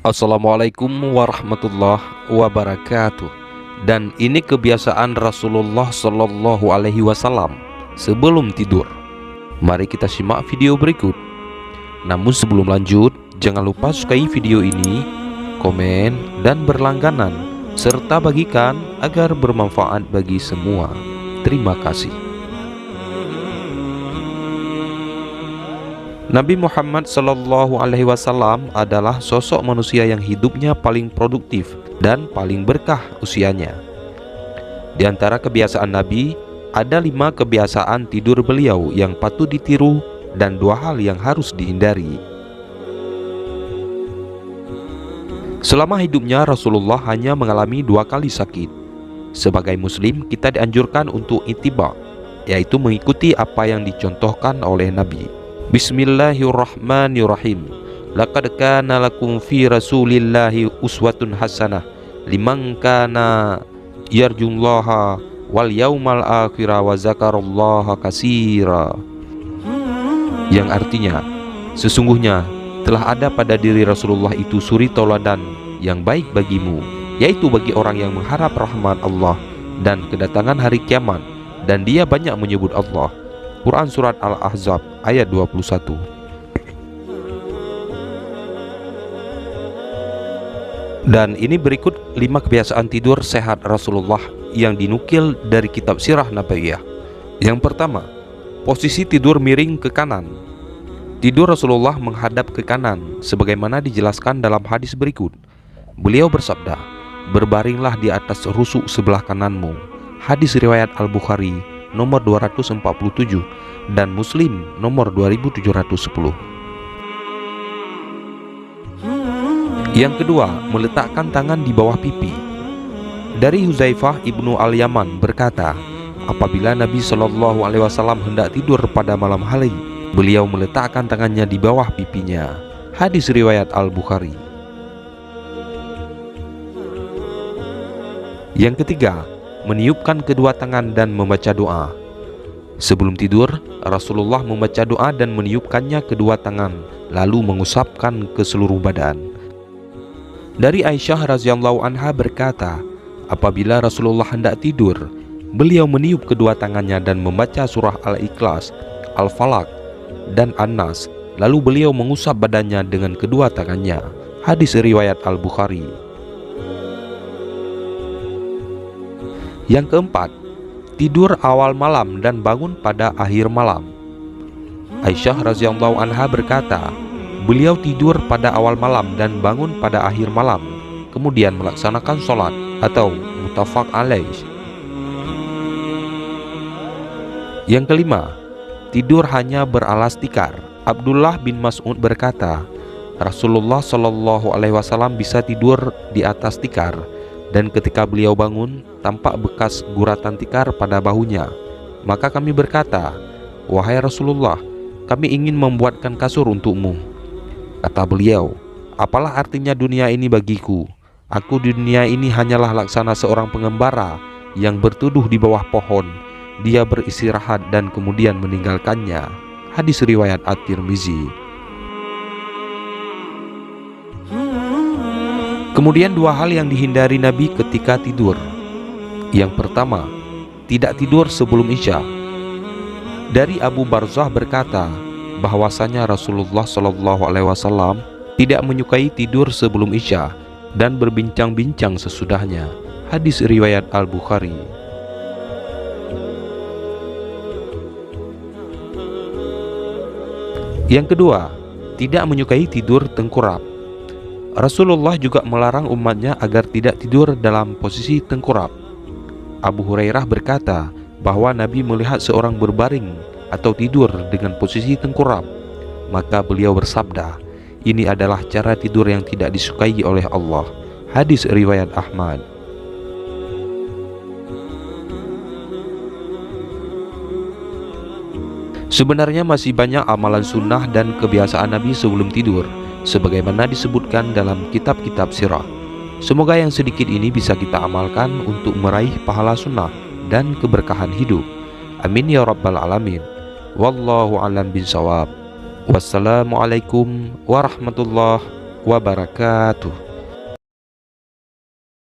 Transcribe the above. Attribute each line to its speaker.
Speaker 1: Assalamualaikum warahmatullahi wabarakatuh. Dan ini kebiasaan Rasulullah Shallallahu Alaihi Wasallam sebelum tidur. Mari kita simak video berikut. Namun sebelum lanjut, jangan lupa sukai video ini, komen, dan berlangganan, serta bagikan agar bermanfaat bagi semua. Terima kasih. Nabi Muhammad Sallallahu Alaihi Wasallam adalah sosok manusia yang hidupnya paling produktif dan paling berkah usianya. Di antara kebiasaan Nabi, ada 5 kebiasaan tidur beliau yang patut ditiru dan 2 hal yang harus dihindari. Selama hidupnya, Rasulullah hanya mengalami 2 kali sakit. Sebagai muslim, kita dianjurkan untuk ittiba, yaitu mengikuti apa yang dicontohkan oleh Nabi. Bismillahirrahmanirrahim. Laqad kana lakum fi Rasulillahi uswatun hasanah liman kana yarjullaha wal yaumal akhira wa zakarallaha katsira. Yang artinya, sesungguhnya telah ada pada diri Rasulullah itu suri tauladan yang baik bagimu, yaitu bagi orang yang mengharap rahmat Allah dan kedatangan hari kiamat, dan dia banyak menyebut Allah. Quran Surat Al-Ahzab ayat 21. Dan ini berikut 5 kebiasaan tidur sehat Rasulullah yang dinukil dari kitab Sirah Nabawiyah. Yang pertama, posisi tidur miring ke kanan. Tidur Rasulullah menghadap ke kanan sebagaimana dijelaskan dalam hadis berikut. Beliau bersabda, "Berbaringlah di atas rusuk sebelah kananmu." Hadis riwayat Al-Bukhari nomor 247 dan Muslim nomor 2710. Yang kedua, meletakkan tangan di bawah pipi. Dari Huzaifah ibnu Al-Yaman berkata, apabila Nabi Shallallahu Alaihi Wasallam hendak tidur pada malam hari, beliau meletakkan tangannya di bawah pipinya. Hadis riwayat Al-Bukhari. Yang ketiga, meniupkan kedua tangan dan membaca doa. Sebelum tidur, Rasulullah membaca doa dan meniupkannya kedua tangan, lalu mengusapkan ke seluruh badan. Dari Aisyah radhiyallahu anha berkata, apabila Rasulullah hendak tidur, beliau meniup kedua tangannya dan membaca surah Al-Ikhlas, Al-Falaq, dan An-Nas, lalu beliau mengusap badannya dengan kedua tangannya. Hadis riwayat Al-Bukhari. Yang keempat, tidur awal malam dan bangun pada akhir malam. Aisyah radhiyallahu anha berkata, beliau tidur pada awal malam dan bangun pada akhir malam, kemudian melaksanakan sholat atau muttafaq alaih. Yang kelima, tidur hanya beralas tikar. Abdullah bin Mas'ud berkata, Rasulullah Shallallahu Alaihi Wasallam bisa tidur di atas tikar, dan ketika beliau bangun, tampak bekas guratan tikar pada bahunya. Maka kami berkata, wahai Rasulullah, kami ingin membuatkan kasur untukmu. Kata beliau, apalah artinya dunia ini bagiku? Aku di dunia ini hanyalah laksana seorang pengembara yang berteduh di bawah pohon. Dia beristirahat dan kemudian meninggalkannya. Hadis riwayat At-Tirmizi. Kemudian 2 hal yang dihindari Nabi ketika tidur. Yang pertama, tidak tidur sebelum Isya. Dari Abu Barzah berkata bahwasanya Rasulullah Shallallahu Alaihi Wasallam tidak menyukai tidur sebelum Isya dan berbincang-bincang sesudahnya. Hadis riwayat Al-Bukhari. Yang kedua, tidak menyukai tidur tengkurap. Rasulullah juga melarang umatnya agar tidak tidur dalam posisi tengkurap. Abu Hurairah berkata bahwa Nabi melihat seorang berbaring atau tidur dengan posisi tengkurap. Maka beliau bersabda, ini adalah cara tidur yang tidak disukai oleh Allah. Hadis riwayat Ahmad. Sebenarnya masih banyak amalan sunnah dan kebiasaan Nabi sebelum tidur, sebagaimana disebutkan dalam kitab-kitab sirah. Semoga yang sedikit ini bisa kita amalkan untuk meraih pahala sunnah dan keberkahan hidup. Amin ya rabbal alamin. Wallahu a'lam bishawab. Wassalamualaikum warahmatullahi wabarakatuh.